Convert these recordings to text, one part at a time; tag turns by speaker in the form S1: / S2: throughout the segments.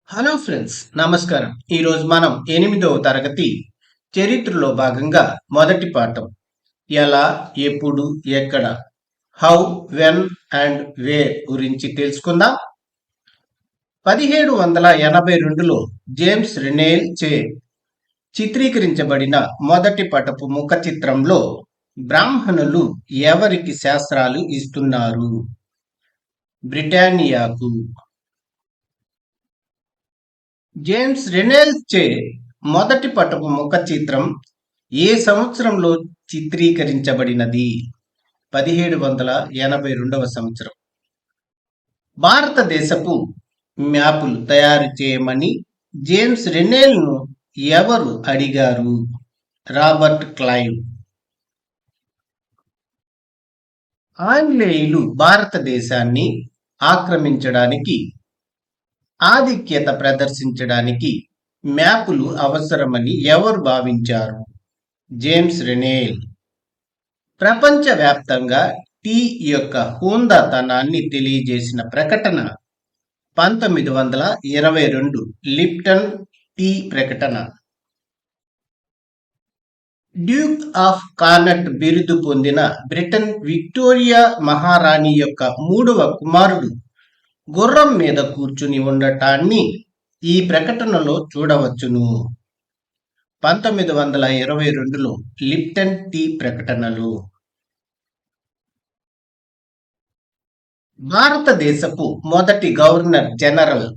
S1: Hello friends, నమస్కారం. ఈరోజు మనం 8వ తరగతి చరిత్రలో భాగంగా మొదటి పాఠం ఎలా, ఎప్పుడు, ఎక్కడ, హౌ, వెన్ అండ్ వేర్ గురించి తెలుసుకుందాం. 1782లో జేమ్స్ రెనేల్ చే చిత్రీకరించబడిన మొదటి పటపు ముఖ చిత్రంలో బ్రాహ్మణులు ఎవరికి శాస్త్రాలు ఇస్తున్నారు? బ్రిటానియాకు. జేమ్స్ రెనేల్స్ చే మొదటి పటపు ముఖ చిత్రం ఏ సంవత్సరంలో చిత్రీకరించబడినది? 1782వ సంవత్సరం. భారతదేశపు మ్యాపులు తయారు చేయమని జేమ్స్ రెనేల్ను ఎవరు అడిగారు? Robert Clive. ఆంగ్లేయులు భారతదేశాన్ని ఆక్రమించడానికి, ఆధిక్యత ప్రదర్శించడానికి మ్యాపులు అవసరమని ఎవరు భావించారు? జేమ్స్ రెనేల్. ప్రపంచవ్యాప్తంగా టీ యొక్క హుందాతనాన్ని తెలియజేసిన ప్రకటన 1922 లిప్టన్ టీ ప్రకటన. డ్యూక్ ఆఫ్ కార్నట్ బిరుదు పొందిన బ్రిటన్ విక్టోరియా మహారాణి యొక్క 3వ కుమారుడు గుర్రం మీద కూర్చుని ఉండటాన్ని ఈ ప్రకటనలో చూడవచ్చును. 1922లో లిప్టన్ టీ ప్రకటనలు. భారతదేశపు మొదటి గవర్నర్ జనరల్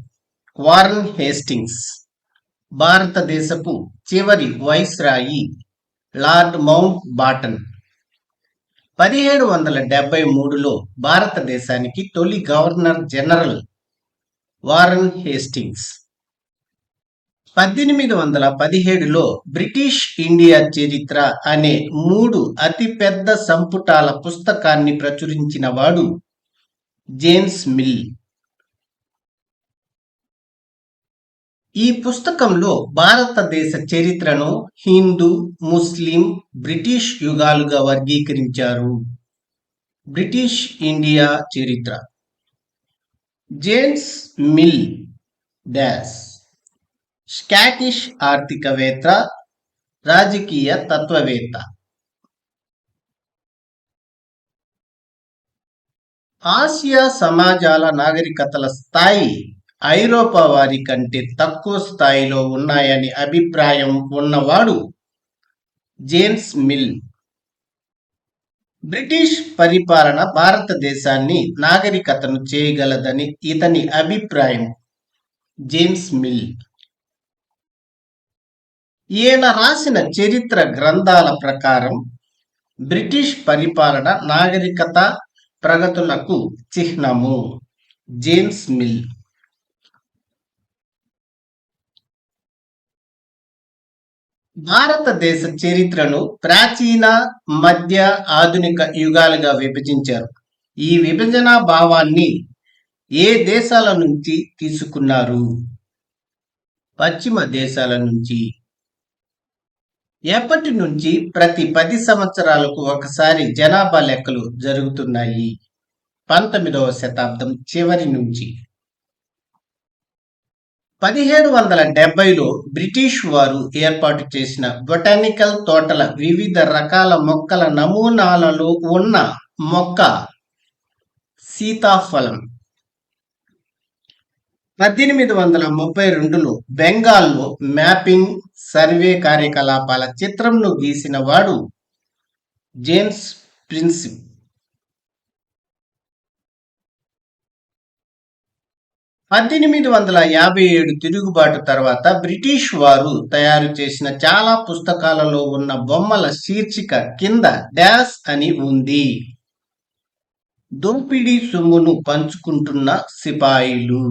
S1: వారన్ హేస్టింగ్స్. భారతదేశపు చివరి వైస్రాయి లార్డ్ మౌంట్ బాటన్. 1773లో భారతదేశానికి తొలి గవర్నర్ జనరల్ వారన్ హేస్టింగ్స్. 1817లో బ్రిటిష్ ఇండియా చరిత్ర అనే 3 అతిపెద్ద సంపుటాల పుస్తకాన్ని ప్రచురించిన వాడు జేమ్స్ మిల్. ఈ పుస్తకంలో భారతదేశ చరిత్రను హిందూ, ముస్లిం, బ్రిటిష్ యుగాలుగా వర్గీకరించారు. బ్రిటిష్ ఇండియా చరిత్ర. జేమ్స్ మిల్ డాష్ స్కాటిష్ ఆర్థికవేత్త, రాజకీయ తత్వవేత్త. ఆసియా సమాజాల నాగరికతల స్థాయి ఐరోపా వారి కంటే తక్కువ స్థాయిలో ఉన్నాయని అభిప్రాయం ఉన్నవాడు జేమ్స్ మిల్. బ్రిటిష్ పరిపాలన భారతదేశాన్ని నాగరికతను చేయగలదని ఇతని అభిప్రాయం. James Mill. ఈయన రాసిన చరిత్ర గ్రంథాల ప్రకారం బ్రిటిష్ పరిపాలన నాగరికత ప్రగతులకు చిహ్నము. James mill. భారతదేశ చరిత్రను ప్రాచీన, మధ్య, ఆధునిక యుగాలుగా విభజించారు. ఈ విభజన భావాన్ని ఏ దేశాల నుంచి తీసుకున్నారు? పశ్చిమ దేశాల నుంచి. ఎప్పటి నుంచి? ప్రతి 10 సంవత్సరాలకు ఒకసారి జనాభా లెక్కలు జరుగుతున్నాయి. 19వ శతాబ్దం చివరి నుంచి. 1770లో బ్రిటిష్ వారు ఏర్పాటు చేసిన బొటానికల్ తోటల వివిధ రకాల మొక్కల నమూనాలలో ఉన్న మొక్క సీతాఫలం. 1832లో బెంగాల్లో మ్యాపింగ్, సర్వే కార్యకలాపాల చిత్రంను గీసిన వాడు జేమ్స్ ప్రిన్సిప్. 1857 తిరుగుబాటు తర్వాత బ్రిటిష్ వారు తయారు చేసిన చాలా పుస్తకాలలో ఉన్న బొమ్మల శీర్షిక కింద డాష్ అని ఉంది. దోపిడీ సొమ్మును పంచుకుంటున్న సిపాయిలు.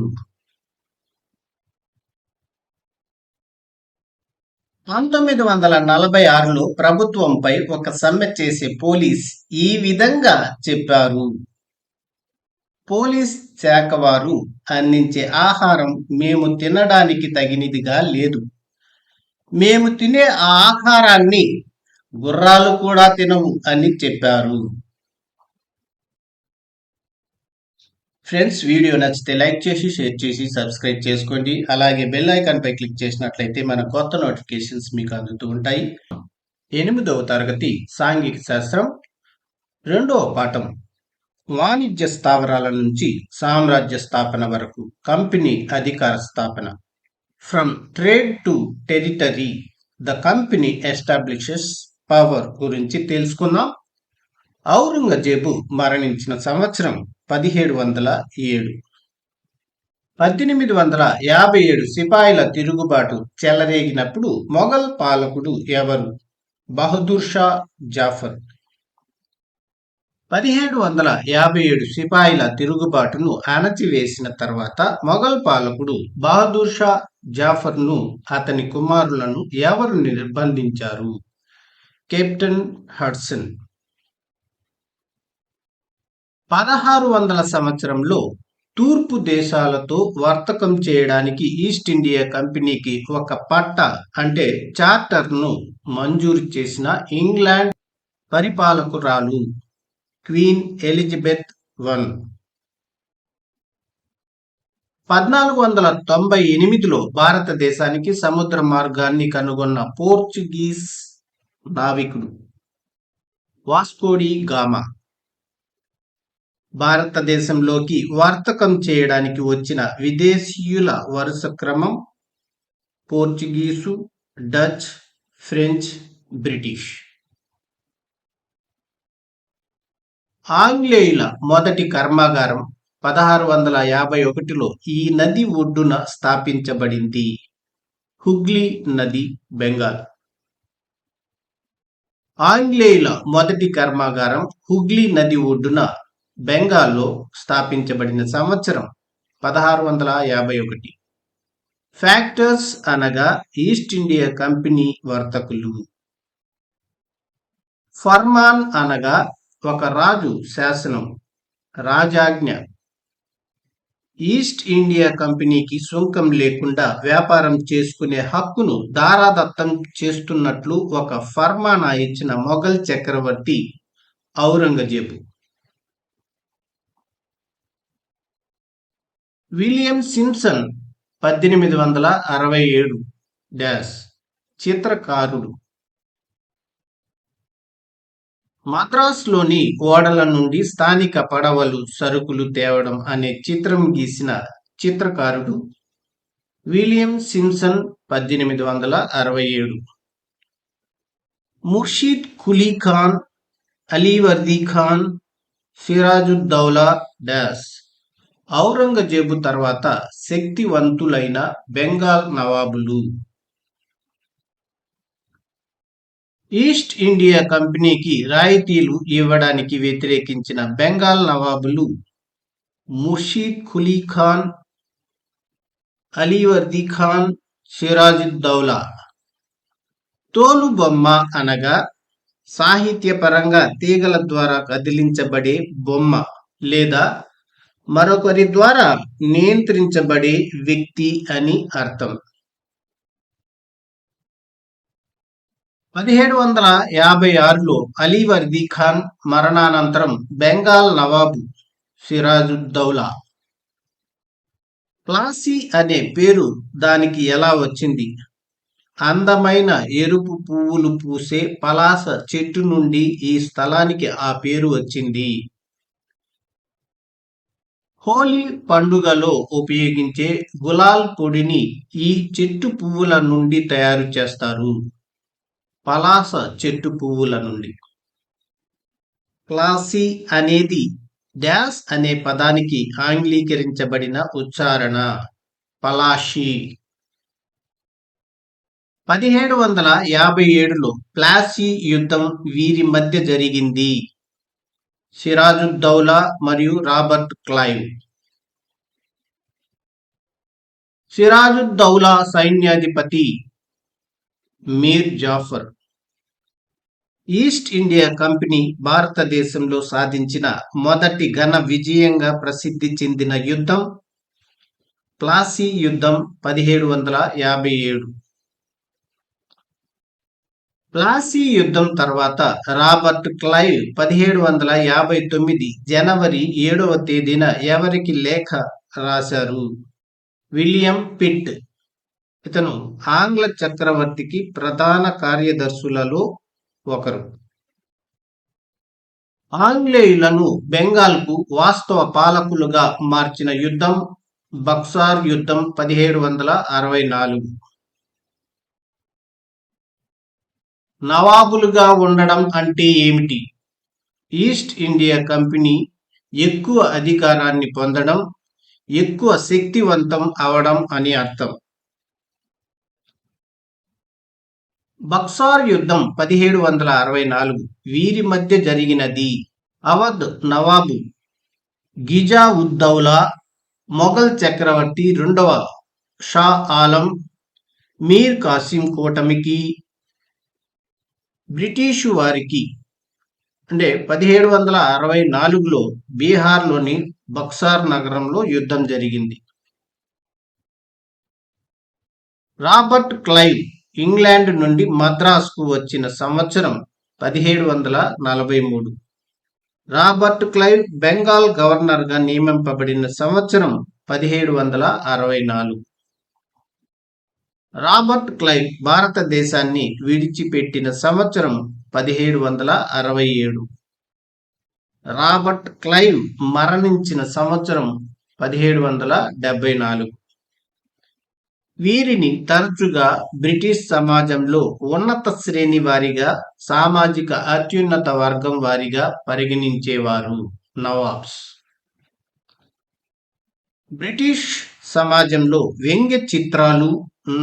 S1: 1946లో ప్రభుత్వంపై ఒక సమ్మె చేసే పోలీస్ ఈ విధంగా చెప్పారు: పోలీస్ శాఖ వారు అందించే ఆహారం మేము తినడానికి తగినదిగా లేదు. మేము తినే ఆ ఆహారాన్ని గుర్రాలు కూడా తినవు అని చెప్పారు. ఫ్రెండ్స్, వీడియో నచ్చితే లైక్ చేసి షేర్ చేసి సబ్స్క్రైబ్ చేసుకోండి. అలాగే బెల్ ఐకాన్ పై క్లిక్ చేసినట్లయితే మన కొత్త నోటిఫికేషన్స్ మీకు అందుతూ ఉంటాయి. 8వ తరగతి సాంఘిక శాస్త్రం 2వ పాఠం వాణిజ్య స్థావరాల నుంచి సామ్రాజ్య స్థాపన వరకు కంపెనీ అధికార స్థాపన. From trade to territory the company establishes power గురించి తెలుసుకుందాం. ఔరంగజేబు మరణించిన సంవత్సరం 1707. 1857 సిపాయిల తిరుగుబాటు చెలరేగినప్పుడు మొఘల్ పాలకుడు ఎవరు? బహదూర్ షా జాఫర్. 1757 సిపాయిల తిరుగుబాటును అణచివేసిన తర్వాత మొఘల్ పాలకుడు బహదూర్ షా జాఫర్ను అతని కుమారులను ఎవరు నిర్బంధించారు? Captain Hudson. 1600 సంవత్సరంలో తూర్పు దేశాలతో వర్తకం చేయడానికి ఈస్ట్ ఇండియా కంపెనీకి ఒక పట్టా అంటే చార్టర్ను మంజూరు చేసిన ఇంగ్లాండ్ పరిపాలకురాలు క్వీన్ ఎలిజబెత్ I. 1498లో భారతదేశానికి సముద్ర మార్గాన్ని కనుగొన్న పోర్చుగీస్ నావికుడు వాస్కోడి గామా. భారతదేశంలోకి వర్తకం చేయడానికి వచ్చిన విదేశీయుల వరుస క్రమం పోర్చుగీసు, డచ్, ఫ్రెంచ్, బ్రిటిష్. ఆంగ్లేయుల మొదటి కర్మాగారం 1651లో ఈ నది ఒడ్డున స్థాపించబడింది. హుగ్లీ నది, బెంగాల్. ఆంగ్లేయుల మొదటి కర్మాగారం హుగ్లీ నది ఒడ్డున బెంగాల్లో స్థాపించబడిన సంవత్సరం 1651. ఫ్యాక్టర్స్ అనగా ఈస్ట్ ఇండియా కంపెనీ వర్తకులు. ఫర్మాన్ అనగా ఒక రాజు శాసనం, రాజాజ్ఞ. ఈస్ట్ ఇండియా కంపెనీకి సుంకం లేకుండా వ్యాపారం చేసుకునే హక్కును దారాదత్తం చేస్తున్నట్లు ఒక ఫర్మానా ఇచ్చిన మొఘల్ చక్రవర్తి ఔరంగజేబు. విలియం సింప్సన్ 1867 చిత్రకారుడు. మద్రాసులోని ఓడల నుండి స్థానిక పడవలు సరుకులు తేవడం అనే చిత్రం గీసిన చిత్రకారుడు విలియం సింప్సన్ 1867. ముర్షిద్ కులీ ఖాన్, అలీవర్దీ ఖాన్, సిరాజుద్దౌలా ఔరంగజేబు తర్వాత శక్తివంతులైన బెంగాల్ నవాబులు. ఈస్ట్ ఇండియా కంపెనీకి రాయితీలు ఇవ్వడానికి వ్యతిరేకించిన బెంగాల్ నవాబులు ముర్షిద్ కులీ ఖాన్, అలీవర్దీ ఖాన్, సిరాజుద్దౌలా. తోలుబొమ్మ అనగా సాహిత్యపరంగా తీగల ద్వారా కదిలించబడే బొమ్మ లేదా మరొకరి ద్వారా నియంత్రించబడే వ్యక్తి అని అర్థం. 1756లో అలీవర్దీ ఖాన్ మరణానంతరం బెంగాల్ నవాబు సిరాజుద్దౌలా. ప్లాసీ అనే పేరు దానికి ఎలా వచ్చింది? అందమైన ఎరుపు పువ్వులు పూసే పలాస చెట్టు నుండి ఈ స్థలానికి ఆ పేరు వచ్చింది. హోలీ పండుగలో ఉపయోగించే గులాల్ పొడిని ఈ చెట్టు పువ్వుల నుండి తయారు చేస్తారు. పలాస చెట్టు పువ్వుల నుండి. ప్లాసీ అనేది డాష్ అనే పదానికి ఆంగ్లీకరించబడిన ఉచ్చారణ పలాషీ. 1757లో ప్లాసీ యుద్ధం వీరి మధ్య జరిగింది. సిరాజుద్దౌలా మరియు రాబర్ట్ క్లైవ్. సిరాజుద్దౌలా సైన్యాధిపతి Mir Jafar. East India Company భారతదేశంలో సాధించిన మొదటి ఘన విజయంగా ప్రసిద్ధి చెందిన యుద్ధం ప్లాసీ యుద్ధం 1757. ప్లాసీ యుద్ధం తర్వాత రాబర్ట్ క్లైవ్ 1759 జనవరి 7వ తేదీన ఎవరికి లేఖ రాశారు? William Pitt. ఇతను ఆంగ్ల చక్రవర్తికి ప్రధాన కార్యదర్శులలో ఒకరు. ఆంగ్లేయులను బెంగాల్కు వాస్తవ పాలకులుగా మార్చిన యుద్ధం బక్సార్ యుద్ధం 1764. నవాబులుగా ఉండడం అంటే ఏమిటి? ఈస్ట్ ఇండియా కంపెనీ ఎక్కువ అధికారాన్ని పొందడం, ఎక్కువ శక్తివంతం అవడం అని అర్థం. బక్సార్ యుద్ధం 1764 వీరి మధ్య జరిగినది. అవధ్ నవాబు గిజా ఉద్దౌలా, మొఘల్ చక్రవర్తి రెండవ షా ఆలం, మీర్ కాసిం కూటమికి బ్రిటిషు వారికి 1764లో బీహార్లోని బక్సార్ నగరంలో యుద్ధం జరిగింది. రాబర్ట్ క్లైవ్ ఇంగ్లాండ్ నుండి మద్రాసుకు వచ్చిన సంవత్సరం 1743. రాబర్ట్ క్లైవ్ బెంగాల్ గవర్నర్గా నియమింపబడిన సంవత్సరం 1764. రాబర్ట్ క్లైవ్ భారతదేశాన్ని విడిచిపెట్టిన సంవత్సరం 1767. రాబర్ట్ క్లైవ్ మరణించిన సంవత్సరం 1774. వీరిని తరచుగా బ్రిటిష్ సమాజంలో ఉన్నత శ్రేణి వారిగా, సామాజిక అత్యున్నత వర్గం వారిగా పరిగణించేవారు. నవాబ్స్. బ్రిటిష్ సమాజంలో వ్యంగ్య చిత్రాలు,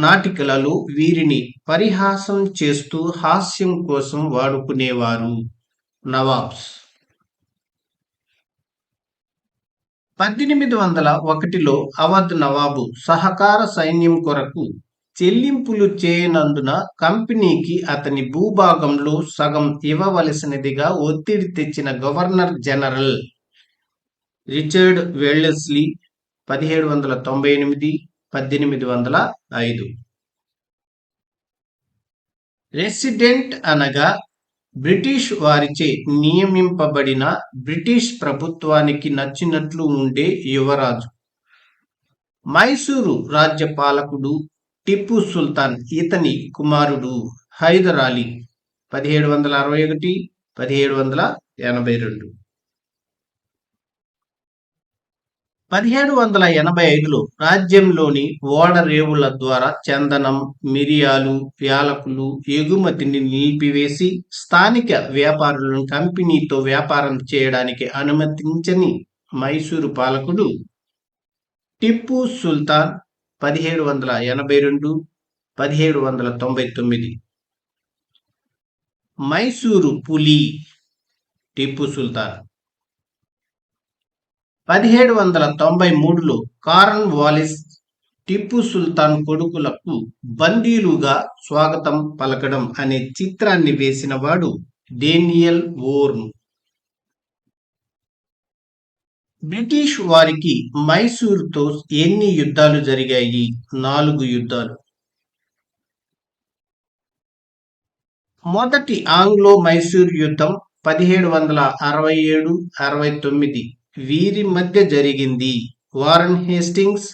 S1: నాటికలలో వీరిని పరిహాసం చేస్తూ హాస్యం కోసం వాడుకునేవారు. నవాబ్స్. 1801లో అవధ్ నవాబు సహకార సైన్యం కొరకు చెల్లింపులు చేయనందున కంపెనీకి అతని భూభాగంలో సగం ఇవ్వవలసినదిగా ఒత్తిడి తెచ్చిన governor general Richard Wellesley 1798-1805. Resident అనగా బ్రిటిష్ వారిచే నియమింపబడిన బ్రిటిష్ ప్రభుత్వానికి నచ్చినట్లు ఉండే యువరాజు. మైసూరు రాజ్య పాలకుడు టిప్పు సుల్తాన్ ఇతని కుమారుడు హైదర్ అలీ 1761-1782. 1785లో రాజ్యంలోని ఓడరేవుల ద్వారా చందనం, మిరియాలు, యాలకులు ఎగుమతిని నిలిపివేసి స్థానిక వ్యాపారులను కంపెనీతో వ్యాపారం చేయడానికి అనుమతించని మైసూరు పాలకుడు టిప్పు సుల్తాన్ 1782-1799. మైసూరు పులి టిప్పు సుల్తాన్. 1793లో కార్న్ వాలిస్ టిప్పు సుల్తాన్ కొడుకులకు బందీలుగా స్వాగతం పలకడం అనే చిత్రాన్ని వేసిన వాడు డేనియల్ వోర్న్. బ్రిటిష్ వారికి మైసూరుతో ఎన్ని యుద్ధాలు జరిగాయి? 4 యుద్ధాలు. మొదటి ఆంగ్లో మైసూర్ యుద్ధం 1767-69 వీరి మధ్య జరిగింది. Warren Hastings,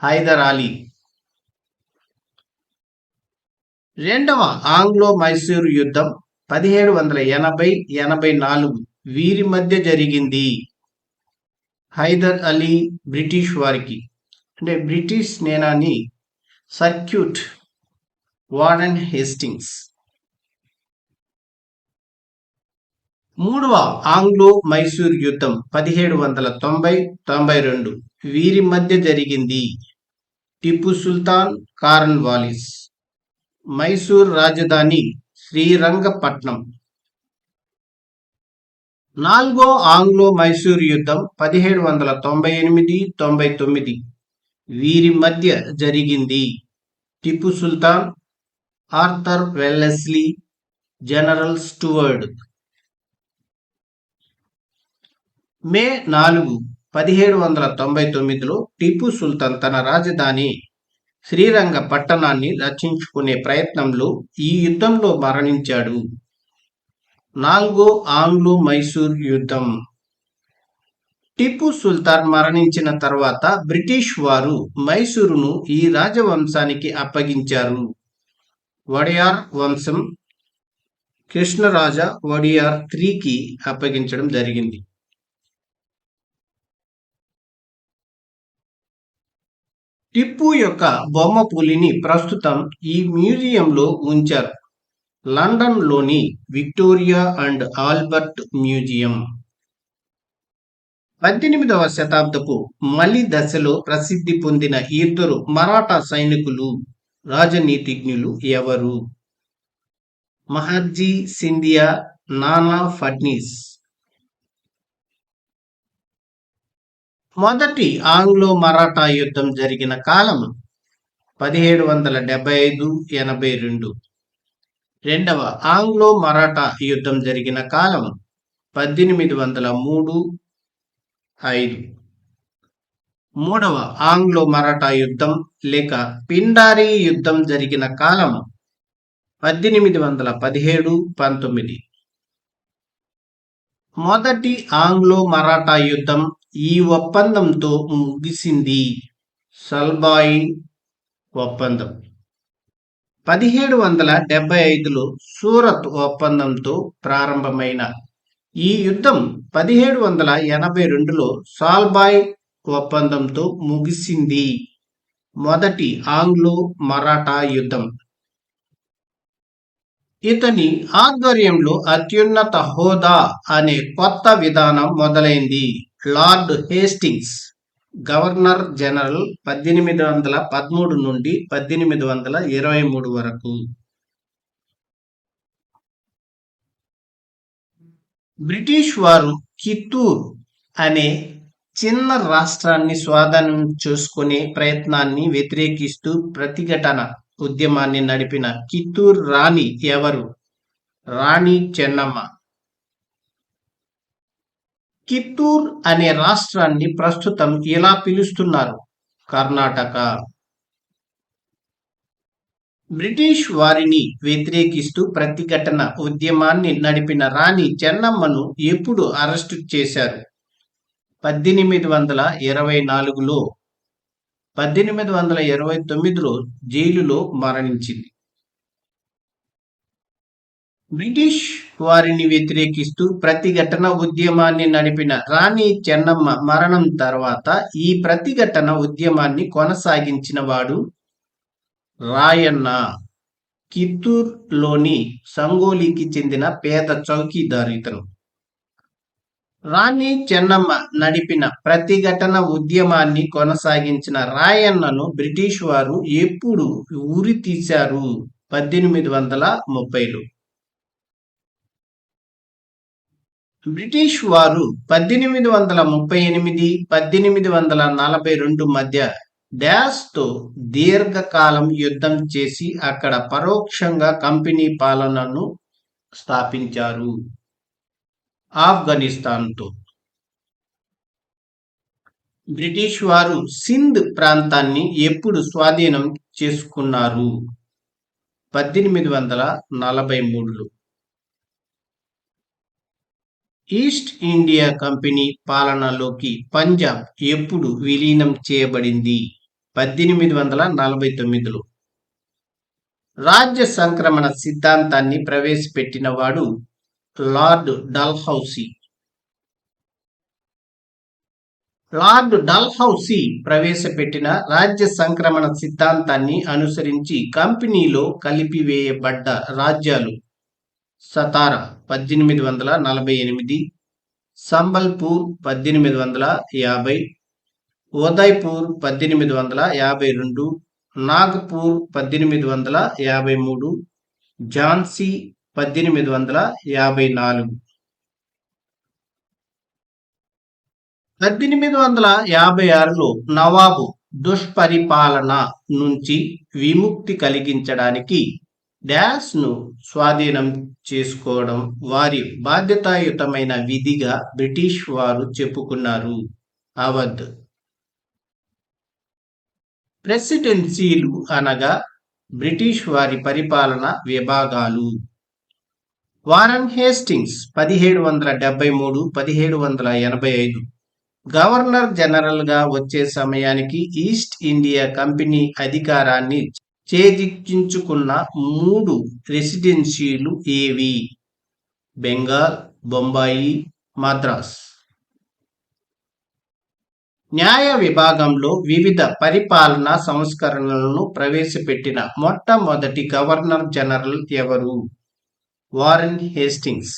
S1: Hyder Ali. రెండవ ఆంగ్లో మైసూర్ యుద్ధం 1780-84 వీరి మధ్య జరిగింది. హైదర్ అలీ బ్రిటిష్ వారికి బ్రిటిష్ నేనాని సర్క్యూట్ వారన్ హేస్టింగ్స్. మూడవ ఆంగ్లో మైసూర్ యుద్ధం 1790-92 వీరి మధ్య జరిగింది. Tipu Sultan, Cornwallis. మైసూర్ రాజధాని శ్రీరంగపట్నం. నాలుగో ఆంగ్లో మైసూర్ యుద్ధం 1798-99 వీరి మధ్య జరిగింది. టిప్పు సుల్తాన్, ఆర్థర్ వెల్లెస్లీ, జనరల్ స్టూవర్డ్. మే 4, 1799లో టిప్పు సుల్తాన్ తన రాజధాని శ్రీరంగ పట్టణాన్ని రక్షించుకునే ప్రయత్నంలో ఈ యుద్ధంలో మరణించాడు. 4 ఆంగ్లో మైసూర్ యుద్ధం. టిప్పు సుల్తాన్ మరణించిన తర్వాత బ్రిటిష్ వారు మైసూరును ఈ రాజవంశానికి అప్పగించారు. వడయార్ వంశం కృష్ణరాజ వడియార్ IIIకి అప్పగించడం జరిగింది. టిప్పు యొక్క బొమ్మ పులిని ప్రస్తుతం ఈ మ్యూజియంలో ఉంచారు. లండన్లోని విక్టోరియా అండ్ ఆల్బర్ట్ మ్యూజియం. 18వ శతాబ్దపు మలి దశలో ప్రసిద్ధి పొందిన ఇద్దరు మరాఠా సైనికులు, రాజనీతిజ్ఞులు ఎవరు? మహాద్జీ సింధియా, నానా ఫడ్నీస్. మొదటి ఆంగ్లో మరాఠా యుద్ధం జరిగిన కాలం 1775-82. రెండవ ఆంగ్లో మరాఠా యుద్ధం జరిగిన కాలం 1803-5. మూడవ ఆంగ్లో మరాఠా యుద్ధం లేక పిండారీ యుద్ధం జరిగిన కాలం 1817-19. మొదటి ఆంగ్లో మరాఠా యుద్ధం ఈ ఒప్పందంతో ముగిసింది. సల్బాయి ఒప్పందం. 1775లో సూరత్ ఒప్పందంతో ప్రారంభమైన ఈ యుద్ధం 1782లో సాల్బాయ్ ఒప్పందంతో ముగిసింది. మొదటి ఆంగ్లో మరాఠా యుద్ధం. ఇతని ఆధ్వర్యంలో అత్యున్నత హోదా అనే కొత్త విధానం మొదలైంది. లార్డ్ హేస్టింగ్స్ గవర్నర్ జనరల్ 1813 నుండి 1823 వరకు. బ్రిటిష్ వారు కిత్తూర్ అనే చిన్న రాష్ట్రాన్ని స్వాధీనం చేసుకునే ప్రయత్నాన్ని వ్యతిరేకిస్తూ ప్రతిఘటన ఉద్యమాన్ని నడిపిన కిత్తూర్ రాణి ఎవరు? రాణి చెన్నమ్మ. కిత్తూర్ అనే రాష్ట్రాన్ని ప్రస్తుతం ఇలా పిలుస్తున్నారు: కర్ణాటక. బ్రిటిష్ వారిని వ్యతిరేకిస్తూ ప్రతిఘటన ఉద్యమాన్ని నడిపిన రాణి చెన్నమ్మను ఎప్పుడు అరెస్టు చేశారు? 1824లో. 1829లో జైలులో మరణించింది. బ్రిటిష్ వారిని వ్యతిరేకిస్తూ ప్రతిఘటన ఉద్యమాన్ని నడిపిన రాణి చెన్నమ్మ మరణం తర్వాత ఈ ప్రతిఘటన ఉద్యమాన్ని కొనసాగించిన వాడు రాయన్న. కిత్తూర్లోని సంగోలీకి చెందిన పేద చౌకీదారు ఇతను. రాణి చెన్నమ్మ నడిపిన ప్రతిఘటన ఉద్యమాన్ని కొనసాగించిన రాయన్నను బ్రిటిష్ వారు ఎప్పుడు ఉరి తీశారు? 1830లో. బ్రిటిష్ వారు 1838-1842 మధ్య తో దీర్ఘకాలం యుద్ధం చేసి అక్కడ పరోక్షంగా కంపెనీ పాలనను స్థాపించారు. ఆఫ్ఘనిస్తాన్తో. బ్రిటిష్ వారు సింధ్ ప్రాంతాన్ని ఎప్పుడు స్వాధీనం చేసుకున్నారు? 1843లో. ఈస్ట్ ఇండియా కంపెనీ పాలనలోకి పంజాబ్ ఎప్పుడు విలీనం చేయబడింది? 1849లో. రాజ్య సంక్రమణ సిద్ధాంతాన్ని ప్రవేశపెట్టిన వాడు లార్డ్ డల్హౌసీ. లార్డ్ డల్హౌసీ ప్రవేశపెట్టిన రాజ్య సంక్రమణ సిద్ధాంతాన్ని అనుసరించి కంపెనీలో కలిపివేయబడ్డ రాజ్యాలు: సతారా 1848, సంబల్పూర్ 1850, ఉదయ్పూర్ 1852, నాగపూర్ 1853, ఝాన్సీ 1854. 1856లో నవాబు దుష్పరిపాలన నుంచి విముక్తి కలిగించడానికి ను స్వాధీనం చేసుకోవడం వారి బాధ్యతాయుతమైన విధిగా బ్రిటిష్ వారు చెప్పుకున్నారు. అవధ్. ప్రెసిడెన్సీలు అనగా బ్రిటిష్ వారి పరిపాలన విభాగాలు. వారన్ హేస్టింగ్స్ 1773-1785 గవర్నర్ జనరల్ గా వచ్చే సమయానికి ఈస్ట్ ఇండియా కంపెనీ అధికారాన్ని చేజిక్కించుకున్న 3 రెసిడెన్సీలు ఏవి? బెంగాల్, బొంబాయి, మద్రాస్. న్యాయ విభాగంలో వివిధ పరిపాలనా సంస్కరణలను ప్రవేశపెట్టిన మొట్టమొదటి గవర్నర్ జనరల్ ఎవరు? Warren Hastings.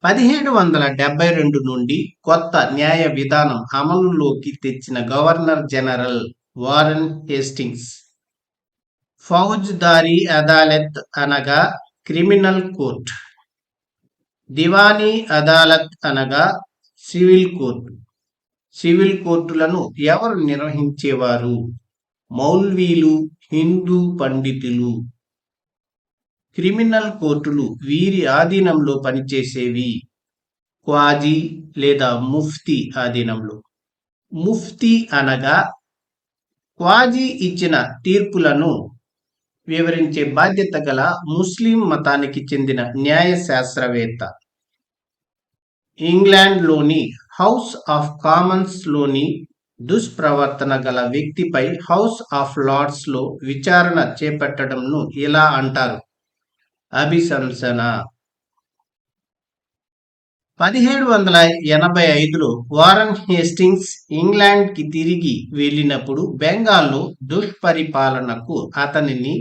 S1: 1772 నుండి కొత్త న్యాయ విధానం అమలులోకి తెచ్చిన గవర్నర్ జనరల్ వారన్ హేస్టింగ్స్. ఫౌజ్దారీ అదాలత్ అనగా క్రిమినల్ కోర్ట్. దివానీ అదాలత్ అనగా సివిల్ కోర్టు. సివిల్ కోర్టులను ఎవరు నిర్వహించేవారు? మౌల్వీలు, హిందూ పండితులు. క్రిమినల్ కోర్టులు వీరి ఆధీనంలో పనిచేసేవి. క్వాజీ లేదా ముఫ్తీ ఆధీనంలో. ముఫ్తీ అనగా క్వాజీ ఇచ్చిన తీర్పులను వివరించే బాధ్యత గల ముస్లిం మతానికి చెందిన న్యాయ శాస్త్రవేత్త. ఇంగ్లాండ్లోని హౌస్ ఆఫ్ కామన్స్ లోని దుష్ప్రవర్తన గల వ్యక్తిపై హౌస్ ఆఫ్ లార్డ్స్ లో విచారణ చేపట్టడంను ఇలా అంటారు: అభిశంసన. 1785లో వారన్ హేస్టింగ్స్ ఇంగ్లాండ్కి తిరిగి వెళ్ళినప్పుడు బెంగాల్లో దుష్పరిపాలనకు అతనిని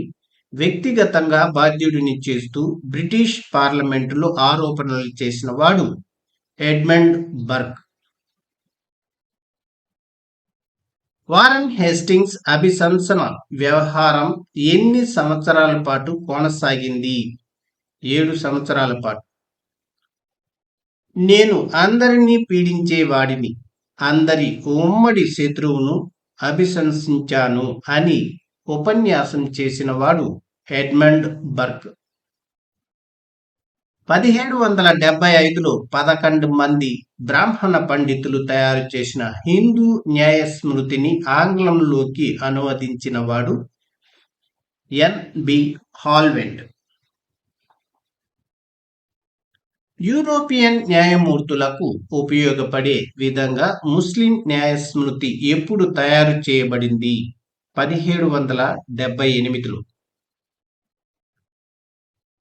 S1: వ్యక్తిగతంగా బాధ్యుడిని చేస్తూ బ్రిటిష్ పార్లమెంటులో ఆరోపణలు చేసిన వాడు ఎడ్మండ్ బర్క్. వారన్ హేస్టింగ్స్ అభిశంసన వ్యవహారం ఎన్ని సంవత్సరాల పాటు కొనసాగింది? 7 సంవత్సరాల పాటు. నేను అందరినీ పీడించేవాడిని, అందరి ఉమ్మడి శత్రువును అభిశంసించాను అని ఉపన్యాసం చేసిన వాడు ఎడ్మండ్ బర్క్. 1775లో 11 మంది బ్రాహ్మణ పండితులు తయారు చేసిన హిందూ న్యాయ స్మృతిని ఆంగ్లంలోకి అనువదించిన వాడు ఎన్.బి. హాల్వెండ్. యూరోపియన్ న్యాయమూర్తులకు ఉపయోగపడే విధంగా ముస్లిం న్యాయ స్మృతి ఎప్పుడు తయారు చేయబడింది? 1778లో.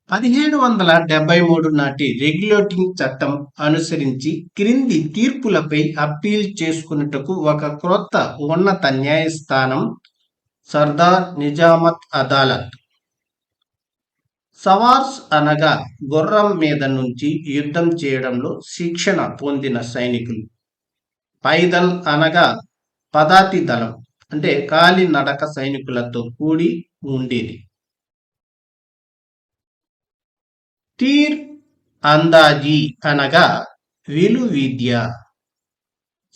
S1: 1773 నాటి రెగ్యులేటింగ్ చట్టం అనుసరించి క్రింది తీర్పులపై అప్పీల్ చేసుకున్నటకు ఒక క్రొత్త ఉన్నత న్యాయస్థానం సర్దార్ నిజామత్ అదాలత్. సవార్స్ అనగా గుర్రం మీద నుంచి యుద్ధం చేయడంలో శిక్షణ పొందిన సైనికులు. పైదల్ అనగా పదాతి దళం, అంటే కాలినడక సైనికులతో కూడి ఉండేది. తీర్ అందాజీ అనగా విలువిద్య.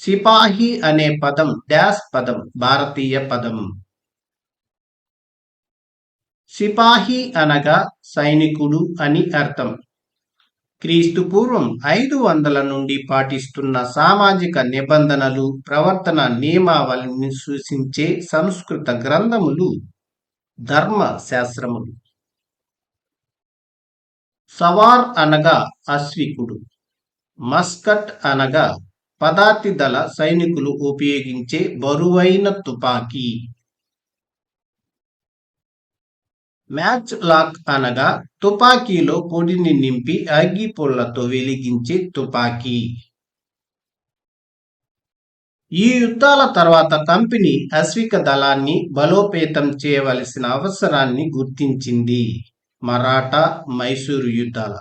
S1: సిపాహి అనే పదం డాష్ పదం, భారతీయ పదం. సిపాహి అనగా సైనికుడు అని అర్థం. క్రీస్తుపూర్వం 500 నుండి పాటిస్తున్న సామాజిక నిబంధనలు, ప్రవర్తన నియమావళిని సూచించే సంస్కృత గ్రంథములు ధర్మ శాస్త్రములు. సవార్ అనగా అశ్వికుడు. మస్కట్ అనగా పదాతి దళ సైనికులు ఉపయోగించే బరువైన తుపాకీ. మ్యాచ్ లాక్ అనగా తుపాకీలో పొడిని నింపి అగ్గి పొల్లతో వెలిగించే తుపాకీ. ఈ యుద్ధాల తర్వాత కంపెనీ అశ్విక దళాన్ని బలోపేతం చేయవలసిన అవసరాన్ని గుర్తించింది. మరాఠా మైసూరు యుద్ధాల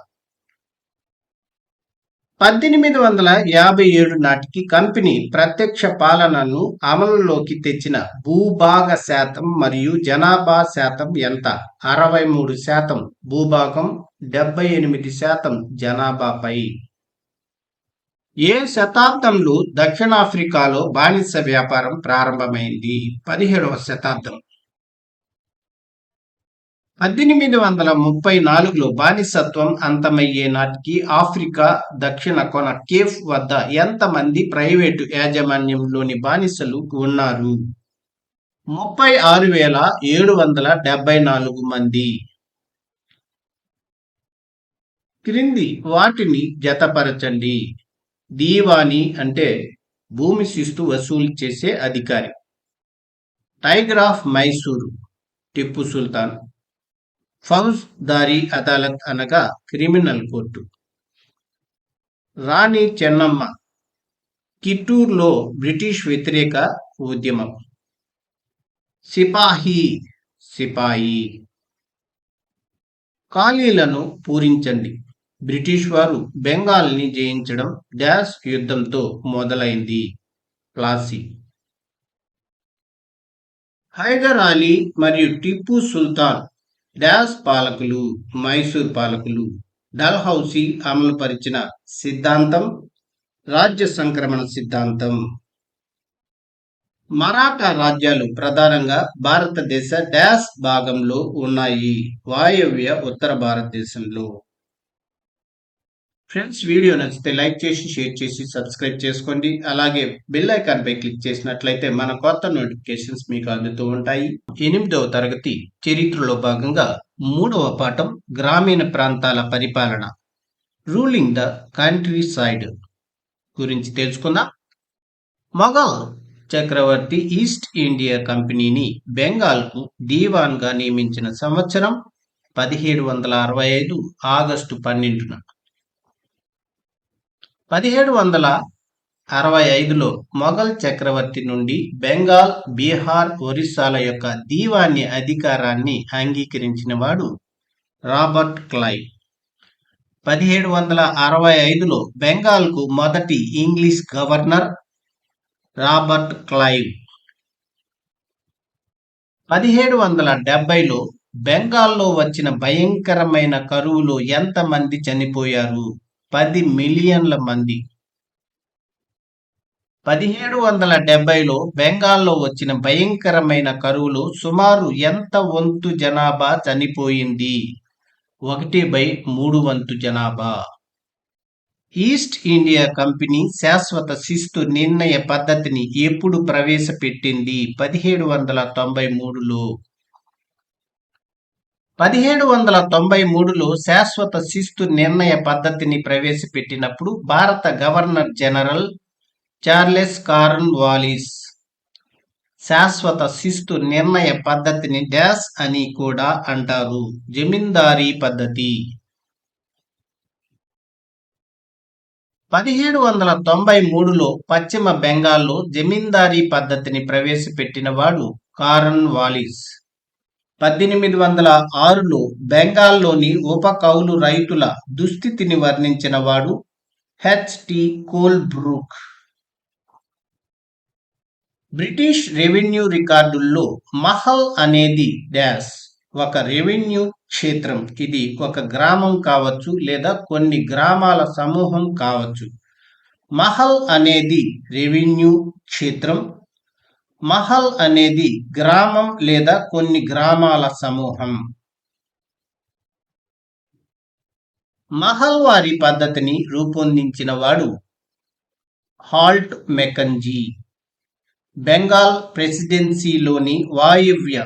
S1: 1857 నాటికి కంపెనీ ప్రత్యక్ష పాలనను అమలులోకి తెచ్చిన భూభాగ శాతం మరియు జనాభా శాతం ఎంత? 63% భూభాగం, 78% జనాభాపై. ఏ శతాబ్దంలో దక్షిణాఫ్రికాలో బానిస వ్యాపారం ప్రారంభమైంది? 17వ శతాబ్దం. 1834లో బానిసత్వం అంతమయ్యే నాటికి ఆఫ్రికా దక్షిణ కొన కేప్ వద్ద ఎంతమంది ప్రైవేటు యాజమాన్యంలోని బానిసలు ఉన్నారు? 36,774 మంది. క్రింది వాటిని జతపరచండి. దీవాని అంటే భూమి శిస్తు వసూలు చేసే అధికారి. Tiger of Mysuru Tipu Sultan. ఫౌజ్ దారీ అదాలత్ అనగా క్రిమినల్ కోర్టు. రాణి చెన్నమ్మ కిట్టూరులో బ్రిటిష్ వ్యతిరేక ఉద్యమం. సిపాయి. ఖాళీలను పూరించండి. బ్రిటిష్ వారు బెంగాల్ని జయించడం డాష్ యుద్ధంతో మొదలైంది. ప్లాసీ. హైదర్ అలీ మరియు టిప్పు సుల్తాన్ డాష్ పాలకులు. మైసూర్ పాలకులు. డల్హౌసీ అమలుపరిచిన సిద్ధాంతం రాజ్య సంక్రమణ సిద్ధాంతం. మరాఠా రాజ్యాలు ప్రధానంగా భారతదేశ డాష్ భాగంలో ఉన్నాయి. వాయవ్య ఉత్తర భారతదేశంలో. ఫ్రెండ్స్, వీడియో నచ్చితే లైక్ చేసి షేర్ చేసి సబ్స్క్రైబ్ చేసుకోండి. అలాగే బెల్ ఐకాన్ పై క్లిక్ చేసినట్లయితే మన కొత్త నోటిఫికేషన్స్ మీకు అందుతూ ఉంటాయి. 8వ తరగతి చరిత్రలో భాగంగా 3వ పాఠం గ్రామీణ ప్రాంతాల పరిపాలన, రూలింగ్ ద కంట్రీ సైడ్ గురించి తెలుసుకుందాం. మొఘల్ చక్రవర్తి ఈస్ట్ ఇండియా కంపెనీని బెంగాల్కు దీవాన్గా నియమించిన సంవత్సరం 1765 ఆగస్టు 12న. 1765లో మొఘల్ చక్రవర్తి నుండి బెంగాల్, బీహార్, ఒరిస్సాల యొక్క దీవాన్ని అధికారాన్ని అంగీకరించిన వాడు రాబర్ట్ క్లైవ్. 1765లో బెంగాల్కు మొదటి ఇంగ్లీష్ గవర్నర్ రాబర్ట్ క్లైవ్. 1770లో బెంగాల్లో వచ్చిన భయంకరమైన కరువులో ఎంతమంది చనిపోయారు? 10 మిలియన్ల మంది. 1770లో బెంగాల్లో వచ్చిన భయంకరమైన కరువులో సుమారు ఎంత వంతు జనాభా చనిపోయింది? 1/3 వంతు జనాభా. ఈస్ట్ ఇండియా కంపెనీ శాశ్వత శిస్తు నిర్ణయ పద్ధతిని ఎప్పుడు ప్రవేశపెట్టింది? 1793లో. 1793లో శాశ్వత శిస్తు నిర్ణయ పద్ధతిని ప్రవేశపెట్టినప్పుడు భారత governor general Charles corn Wallis శాశ్వత శిస్తు నిర్ణయ పద్ధతిని డాష్ అని కూడా అంటారు, జమీందారీ పద్ధతి. 1793లో పశ్చిమ బెంగాల్లో జమీందారీ పద్ధతిని ప్రవేశపెట్టిన వాడు కార్న్ వాలిస్. 1806లో బెంగాల్లోని ఉప కౌలు రైతుల దుస్థితిని వర్ణించిన వాడు హెచ్.టి. కోల్బ్రూక్. బ్రిటిష్ రెవెన్యూ రికార్డుల్లో మహల్ అనేది డాష్ ఒక రెవెన్యూ క్షేత్రం. ఇది ఒక గ్రామం కావచ్చు లేదా కొన్ని గ్రామాల సమూహం కావచ్చు. మహల్ అనేది రెవెన్యూ క్షేత్రం. మహల్ అనేది గ్రామం లేదా కొన్ని గ్రామాల సమూహం. మహల్వారీ పద్ధతిని రూపొందించిన వాడు హాల్ట్ మెకంజీ. బెంగాల్ ప్రెసిడెన్సీలోని వాయువ్య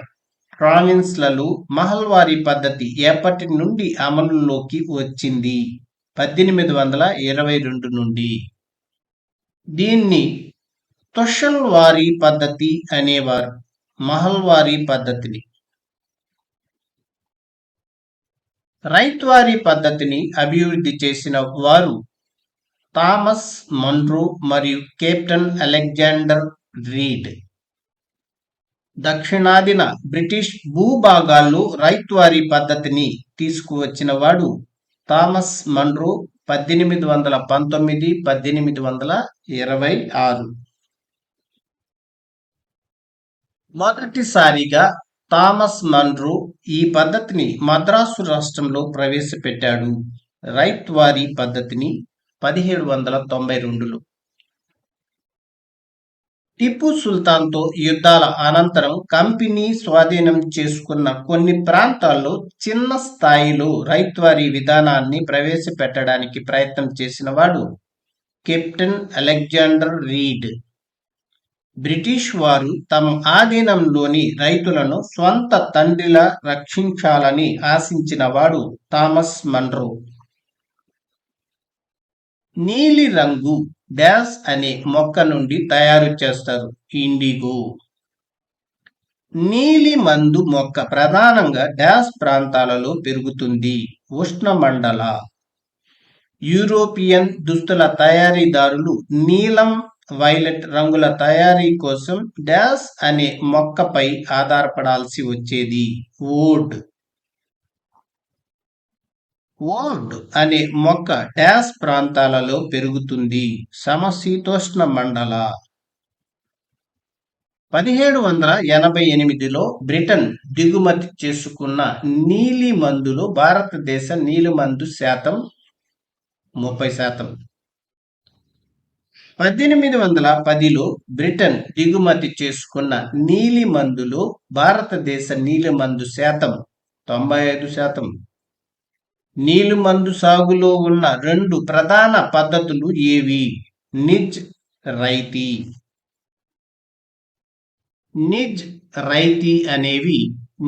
S1: ప్రావిన్స్లలో మహల్వారీ పద్ధతి ఎప్పటి నుండి అమలులోకి వచ్చింది? 1822 నుండి. దీన్ని తొషల్వారీ పద్ధతి అనేవారు. మహల్వారీ పద్ధతిని. రైత్వారీ పద్ధతిని అభివృద్ధి చేసిన వారు థామస్ మన్రో మరియు కెప్టెన్ అలెగ్జాండర్ రీడ్. దక్షిణాదిన బ్రిటిష్ భూభాగాల్లో రైత్వారీ పద్ధతిని తీసుకువచ్చిన వాడు థామస్ మన్రో. 1819, 1826. మొదటిసారిగా థామస్ మన్రో ఈ పద్ధతిని మద్రాసు రాష్ట్రంలో ప్రవేశపెట్టాడు. రైత్వారీ పద్ధతిని 1792లో. టిప్పు సుల్తాన్తో యుద్ధాల అనంతరం కంపెనీ స్వాధీనం చేసుకున్న కొన్ని ప్రాంతాల్లో చిన్న స్థాయిలో రైత్వారీ విధానాన్ని ప్రవేశపెట్టడానికి ప్రయత్నం చేసినవాడు కెప్టెన్ అలెగ్జాండర్ రీడ్. బ్రిటిష్ వారు తమ ఆధీనంలోని రైతులను స్వంత తండ్రిలా రక్షించాలని ఆశించినవాడు థామస్ మన్రో. నీలి రంగు డాష్ అనే మొక్క నుండి తయారు చేస్తారు, ఇండిగో. నీలి మందు మొక్క ప్రధానంగా డాష్ ప్రాంతాలలో పెరుగుతుంది, ఉష్ణమండల. యూరోపియన్ దుస్తుల తయారీదారులు నీలం, వైలెట్ రంగుల తయారీ కోసం డాష్ అనే మొక్కపై ఆధారపడాల్సి వచ్చేది, వోడ్. ఓర్డ్ అనే మొక్క డాష్ ప్రాంతాలలో పెరుగుతుంది, సమశీతోష్ణ మండల. 1788లో బ్రిటన్ దిగుమతి చేసుకున్న నీలి మందులో భారతదేశ నీలిమందు శాతం 30%. 1810లో బ్రిటన్ దిగుమతి చేసుకున్న నీలి మందులో భారతదేశ నీలిమందు శాతం 95%. నీలిమందు సాగులో ఉన్న 2 ప్రధాన పద్ధతులు ఏవి? నిజ్, రైతీ. నిజ్, రైతీ అనేవి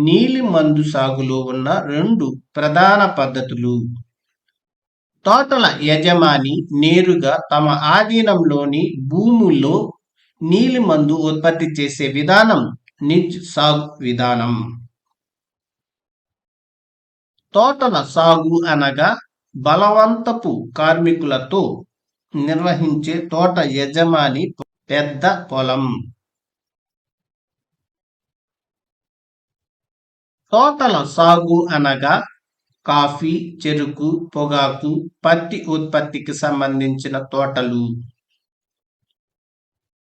S1: నీలిమందు సాగులో ఉన్న 2 ప్రధాన పద్ధతులు. తోటల యజమాని నేరుగా తమ ఆధీనంలోని భూముల్లో నీలిమందు ఉత్పత్తి చేసే విధానం నిజ్ సాగు విధానం. తోటల సాగు అనగా బలవంతపు కార్మికులతో నిర్వహించే తోట యజమాని పెద్ద పొలం. తోటల సాగు అనగా కాఫీ, చెరుకు, పొగాకు, పత్తి ఉత్పత్తికి సంబంధించిన తోటలు.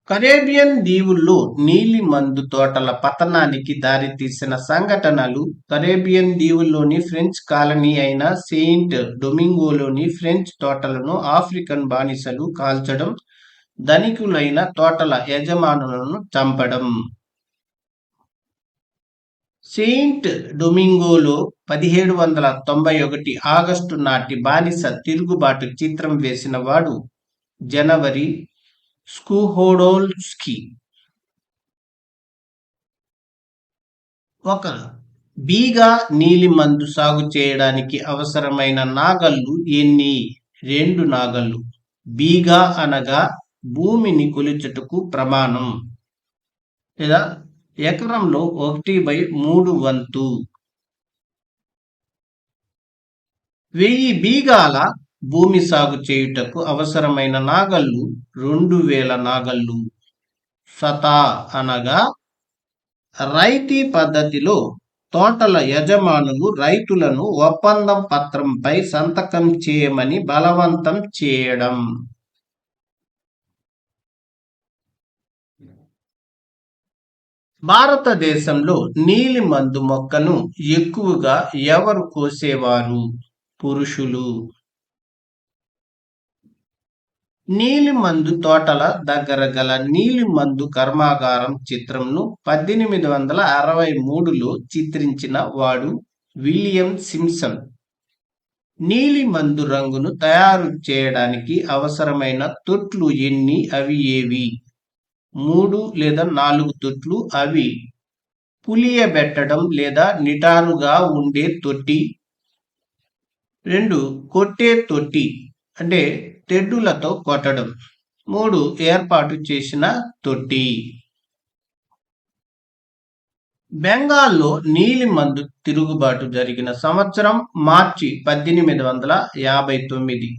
S1: కరేబియన్ దీవుల్లో నీలిమందు తోటల పతనానికి దారితీసిన సంఘటనలు. కరేబియన్ దీవుల్లోని ఫ్రెంచ్ కాలనీ అయిన సెయింట్ డొమింగోలోని ఫ్రెంచ్ తోటలను ఆఫ్రికన్ బానిసలు కాల్చడం, ధనికులైన తోటల యజమానులను చంపడం. సెయింట్ డొమింగోలో 1791 ఆగస్టు నాటి బానిస తిరుగుబాటు చిత్రం వేసిన వాడు జనవరి స్కూహోడోల్స్కీ. ఒక బీగా నీలిమందు సాగు చేయడానికి అవసరమైన నాగళ్ళు ఎన్ని? 2 నాగళ్ళు. బీగా అనగా భూమిని కొలుచుటకు ప్రమాణం, లేదా ఎకరంలో 1/3 వంతు. 1000 బీగాల భూమి సాగు చేయుటకు అవసరమైన నాగళ్ళు 2000 నాగళ్ళు. సతా అనగా రైతీ పద్ధతిలో తోటల యజమానులు రైతులను ఒప్పందం పత్రంపై సంతకం చేయమని బలవంతం చేయడం. భారతదేశంలో నీలిమందు మొక్కను ఎక్కువగా ఎవరు కోసేవారు? పురుషులు. నీలిమందు తోటల దగ్గర గల నీలిమందు కర్మాగారం చిత్రంను 1863లో చిత్రించిన వాడు విలియం సింప్సన్. నీలిమందు రంగును తయారు చేయడానికి అవసరమైన తొట్లు ఎన్ని? అవి ఏవి? 3 లేదా 4 తొట్లు. అవి పులియబెట్టడం లేదా నిటారుగా ఉండే తొట్టి. 2 కొట్టే తొట్టి, అంటే తెడ్డులతో కొట్టడం. 3 ఏర్పాటు చేసిన తొట్టి. బెంగాల్లో నీలిమందు తిరుగుబాటు జరిగిన సంవత్సరం మార్చి 1859.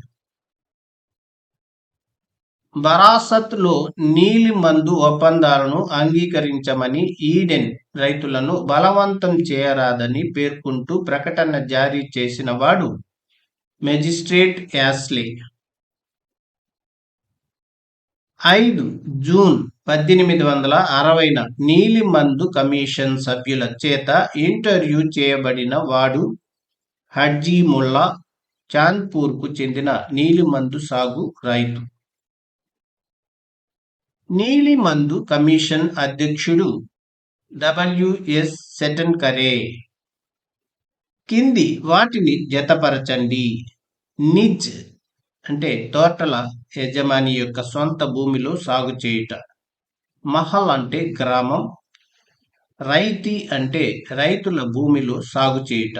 S1: బరాసత్లో నీలిమందు ఒప్పందాలను అంగీకరించమని ఈడెన్ రైతులను బలవంతం చేయరాదని పేర్కొంటూ ప్రకటన జారీ చేసిన వాడు మెజిస్ట్రేట్ యాస్లే. 5 జూన్ 1860న నీలిమందు కమిషన్ సభ్యుల చేత ఇంటర్వ్యూ చేయబడిన వాడు హడ్జీ ముల్లా, చాంద్పూర్కు చెందిన నీలిమందు సాగు రైతు. నీలిమందు కమిషన్ అధ్యక్షుడు డబ్ల్యూఎస్ సెటన్కరే. కింది వాటిని జతపరచండి. నిజ్ అంటే తోటల యజమాని యొక్క సొంత భూమిలో సాగు చేయుట. మహల్ అంటే గ్రామం. రైతీ అంటే రైతుల భూమిలో సాగు చేయుట.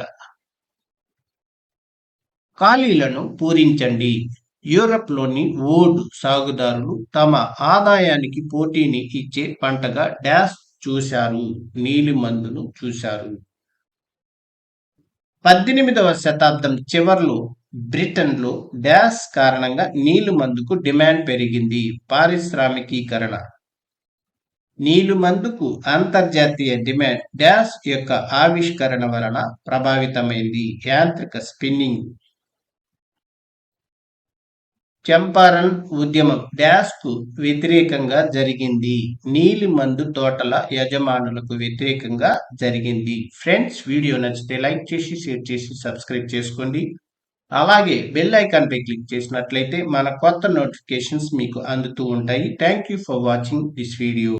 S1: ఖాళీలను పూరించండి. యూరప్లోని వూడ్ సాగుదారులు తమ ఆదాయానికి పోటీని ఇచ్చే పంటగా డాష్ చూశారు, నీలిమందును చూశారు. 18వ శతాబ్దం చివర్లో బ్రిటన్లో డాష్ కారణంగా నీలిమందుకు డిమాండ్ పెరిగింది. పారిశ్రామికీకరణ. నీలిమందుకు అంతర్జాతీయ డిమాండ్ డాష్ యొక్క ఆవిష్కరణ వలన ప్రభావితమైంది. యాంత్రిక స్పిన్నింగ్. చంపారన్ ఉద్యమం డాష్ కు వ్యతిరేకంగా జరిగింది. నీలిమందు తోటల యజమానులకు వ్యతిరేకంగా జరిగింది. ఫ్రెండ్స్, వీడియో నచ్చితే లైక్ చేసి, షేర్ చేసి, సబ్స్క్రైబ్ చేసుకోండి. అలాగే బెల్ ఐకాన్ పై క్లిక్ చేసినట్లయితే మన కొత్త నోటిఫికేషన్స్ మీకు అందుతూ ఉంటాయి. Thank you for watching this video.